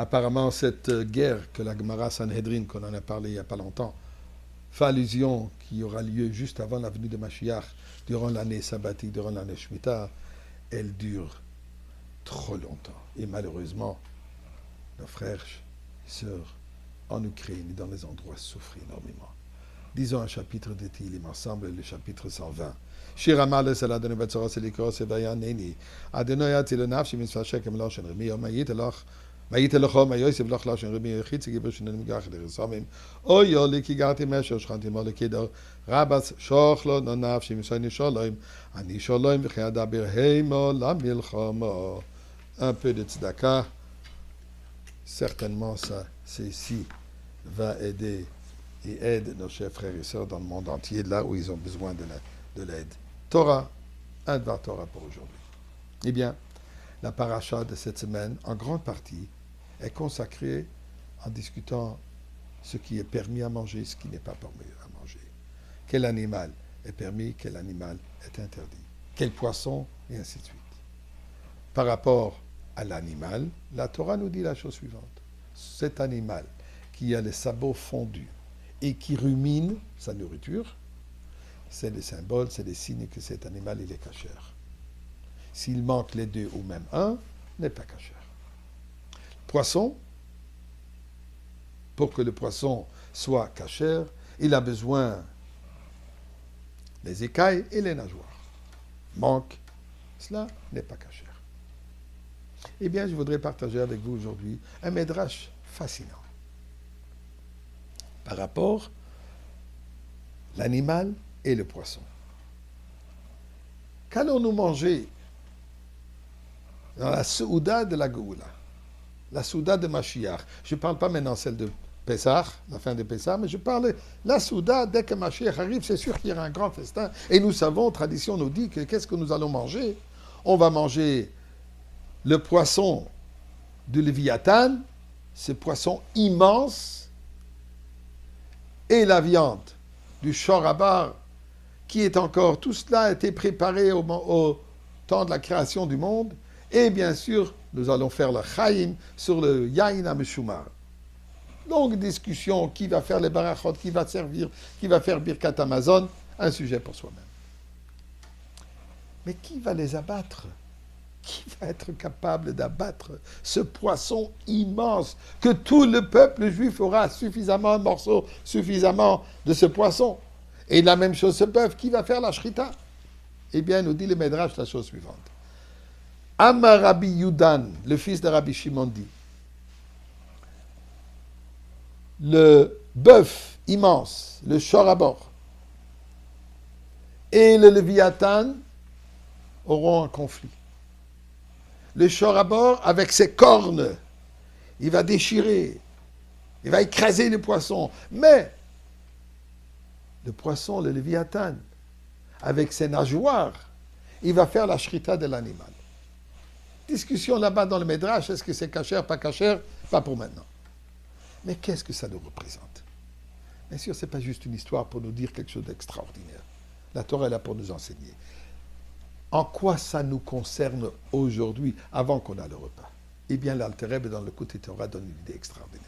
Apparemment, cette guerre que la Gemara Sanhedrin, qu'on en a parlé il n'y a pas longtemps, fait allusion qui aura lieu juste avant la venue de Mashiach, durant l'année sabbatique, durant l'année Shemitah, elle dure trop longtemps. Et malheureusement, nos frères et sœurs en Ukraine et dans les endroits souffrent énormément. Disons un chapitre de Tehillim ensemble, le chapitre 120. Shir Amal es Adonai Batzora Selikos Evayan Neni. Adonai Atil Nafshi Mitzvah Shekem Loshen Remi Yom Mayitelach Mayitelachom Mayosef Lach Loshen Remi Yechit Segibur Shenem Gach Leresamim O Yoli Kigati Mesher Shchantim Olekedor Rabas Shochlo No Nafshi Mitzvah Nisholom Ani Sholom V'chayadabir Heimo La Milchama. Un peu de tzedaka, certainement ça, ceci va aider et aide nos chers frères et sœurs dans le monde entier, là où ils ont besoin de l'aide. Torah, un Dvar Torah pour aujourd'hui. Eh bien, la paracha de cette semaine, en grande partie, est consacrée en discutant ce qui est permis à manger, ce qui n'est pas permis à manger. Quel animal est permis, quel animal est interdit. Quel poisson, et ainsi de suite. Par rapport à l'animal, la Torah nous dit la chose suivante. Cet animal qui a les sabots fondus et qui rumine sa nourriture, c'est le symbole, c'est le signe que cet animal, il est cachère. S'il manque les deux ou même un, n'est pas cachère. Poisson, pour que le poisson soit cachère, il a besoin des écailles et les nageoires. Manque, cela n'est pas cachère. Eh bien, je voudrais partager avec vous aujourd'hui un médrash fascinant par rapport à l'animal et le poisson. Qu'allons-nous manger dans la Souda de la Géoula, la Souda de Mashiach? Je ne parle pas maintenant celle de Pessah, la fin de Pessah, mais je parle de la Souda. Dès que Mashiach arrive, c'est sûr qu'il y aura un grand festin. Et nous savons, tradition nous dit que qu'est-ce que nous allons manger? On va manger le poisson du Léviathan, ce poisson immense, et la viande du Shorabar, qui est encore, tout cela a été préparé au temps de la création du monde, et bien sûr, nous allons faire le Chaim sur le Yain HaMeshumar. Longue discussion, qui va faire les barachot, qui va servir, qui va faire Birkat Amazon, un sujet pour soi-même. Mais qui va les abattre? Qui va être capable d'abattre ce poisson immense que tout le peuple juif aura suffisamment de morceaux, suffisamment de ce poisson? Et la même chose ce bœuf, qui va faire la shrita? Eh bien, nous dit le Midrash la chose suivante. Amar Rabbi Yudan, le fils de Rabbi Shimon, dit, le bœuf immense, le Shorabor, et le Léviathan auront un conflit. Le Shorabor, avec ses cornes, il va déchirer, il va écraser le poisson. Mais le poisson, le Léviathan, avec ses nageoires, il va faire la shrita de l'animal. Discussion là-bas dans le Midrash, est-ce que c'est cachère, pas cachère? Pas pour maintenant. Mais qu'est-ce que ça nous représente? Bien sûr, ce n'est pas juste une histoire pour nous dire quelque chose d'extraordinaire. La Torah est là pour nous enseigner. En quoi ça nous concerne aujourd'hui, avant qu'on ait le repas? Eh bien, l'Alter Rebbe, dans le côté Torah, donne une idée extraordinaire.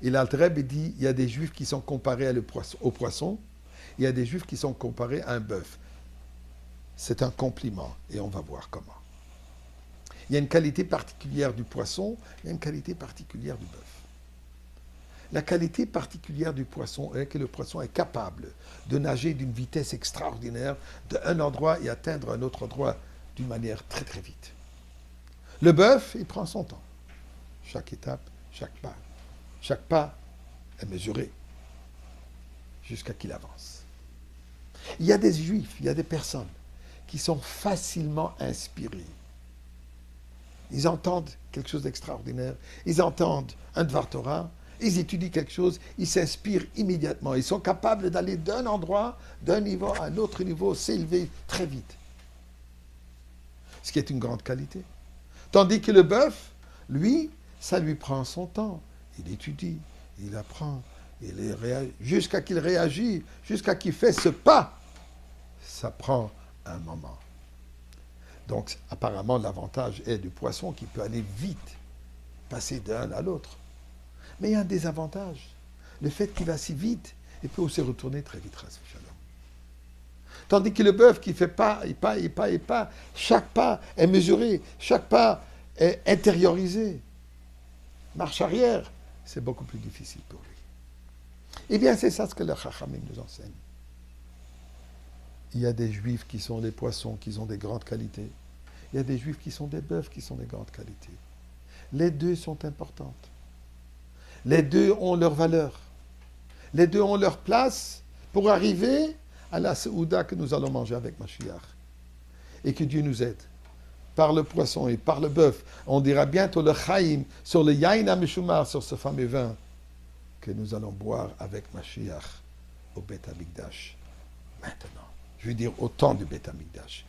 Et l'Alter Rebbe dit, il y a des Juifs qui sont comparés au poisson, il y a des Juifs qui sont comparés à un bœuf. C'est un compliment, et on va voir comment. Il y a une qualité particulière du poisson, il y a une qualité particulière du bœuf. La qualité particulière du poisson est que le poisson est capable de nager d'une vitesse extraordinaire d'un endroit et atteindre un autre endroit d'une manière très très vite. Le bœuf, il prend son temps. Chaque étape, chaque pas est mesuré jusqu'à qu'il avance. Il y a des juifs, il y a des personnes qui sont facilement inspirées. Ils entendent quelque chose d'extraordinaire, ils entendent un Dvar Torah, ils étudient quelque chose, ils s'inspirent immédiatement. Ils sont capables d'aller d'un endroit, d'un niveau à un autre niveau, s'élever très vite. Ce qui est une grande qualité. Tandis que le bœuf, lui, ça lui prend son temps. Il étudie, il apprend, jusqu'à qu'il réagit, jusqu'à qu'il fait ce pas. Ça prend un moment. Donc, apparemment, l'avantage est du poisson qui peut aller vite. passer d'un à l'autre. Mais il y a un désavantage. Le fait qu'il va si vite, il peut aussi retourner très vite, Ras Shalom. Tandis que le bœuf qui fait pas, chaque pas est mesuré, chaque pas est intériorisé. Marche arrière, c'est beaucoup plus difficile pour lui. Eh bien, c'est ça ce que le Chachamim nous enseigne. Il y a des juifs qui sont des poissons, qui ont des grandes qualités. Il y a des juifs qui sont des bœufs, qui sont des grandes qualités. Les deux sont importantes. Les deux ont leur valeur. Les deux ont leur place pour arriver à la Seouda que nous allons manger avec Mashiach. Et que Dieu nous aide. Par le poisson et par le bœuf. On dira bientôt le Chaim sur le Yain HaMeshumar, sur ce fameux vin que nous allons boire avec Mashiach au Beth Amikdash. Maintenant. Je veux dire au temps du Beth Amikdash.